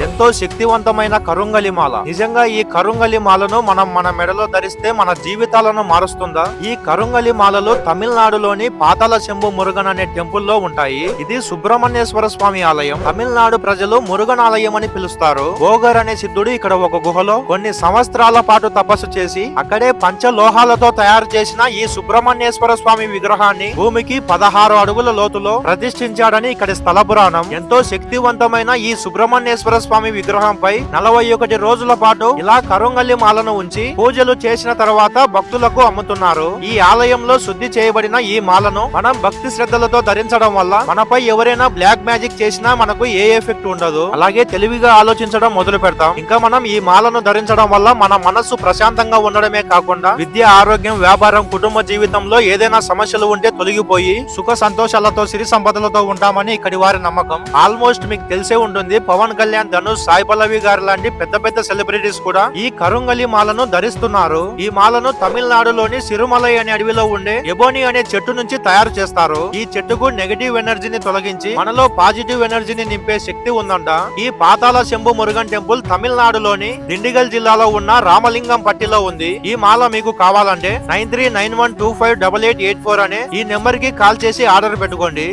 ఎంతో శక్తివంతమైన కరుంగలి మాల. నిజంగా ఈ కరుంగలి మాలను మనం మన మెడలో ధరిస్తే మన జీవితాలను మారుస్తుందా? ఈ కరుంగలి మాలలు తమిళనాడులోని పాతాల శంభు మురుగన్ అనే టెంపుల్ లో ఉంటాయి. ఇది సుబ్రహ్మణ్యేశ్వర స్వామి ఆలయం. తమిళనాడు ప్రజలు మురుగన్ ఆలయం అని పిలుస్తారు. భోగర్ అనే సిద్ధుడు ఇక్కడ ఒక గుహలో కొన్ని సంవత్సరాల పాటు తపస్సు చేసి అక్కడే పంచలోహాలతో తయారు చేసిన ఈ సుబ్రహ్మణ్యేశ్వర స్వామి విగ్రహాన్ని భూమికి 16 అడుగుల లోతులో ప్రతిష్ఠించాడని ఇక్కడి స్థల పురాణం. ఎంతో శక్తివంతమైన ఈ సుబ్రహ్మణ్యేశ్వర స్వామి విగ్రహంపై 41 రోజుల పాటు ఇలా కరుంగలి మాలను ఉంచి పూజలు చేసిన తర్వాత భక్తులకు అమ్ముతున్నారు. ఈ ఆలయంలో శుద్ధి చేయబడిన ఈ మాలను మనం భక్తి శ్రద్ధలతో ధరించడం వల్ల మనపై ఎవరైనా బ్లాక్ మ్యాజిక్ చేసినా మనకు ఏ ఎఫెక్ట్ ఉండదు. అలాగే తెలివిగా ఆలోచించడం మొదలు పెడతాం. ఇంకా మనం ఈ మాలను ధరించడం వల్ల మన మనస్సు ప్రశాంతంగా ఉండడమే కాకుండా విద్య, ఆరోగ్యం, వ్యాపారం, కుటుంబ జీవితంలో ఏదైనా సమస్యలు ఉంటే తొలగిపోయి సుఖ సంతోషాలతో సిరి సంపదలతో ఉంటామని ఇక్కడి వారి నమ్మకం. ఆల్మోస్ట్ మీకు తెలిసే ఉంటుంది, పవన్ కళ్యాణ్, ధనుష్, సాయి పల్లవి గారు లాంటి పెద్ద పెద్ద సెలబ్రిటీస్ కూడా ఈ కరుంగలి మాలను ధరిస్తున్నారు. ఈ మాలను తమిళనాడులోని సిరుమలై అనే అడవిలో ఉండే ఎబోని అనే చెట్టు నుంచి తయారు చేస్తారు. ఈ చెట్టుకు నెగటివ్ ఎనర్జీని తొలగించి మనలో పాజిటివ్ ఎనర్జీని నింపే శక్తి ఉందంట. ఈ పాతాల శంభు మురుగన్ టెంపుల్ తమిళనాడులోని దిండిగల్ జిల్లాలో ఉన్న రామలింగం పట్టిలో ఉంది. ఈ మాల మీకు కావాలంటే 9391258884 అనే ఈ నెంబర్ కి కాల్ చేసి ఆర్డర్ పెట్టుకోండి.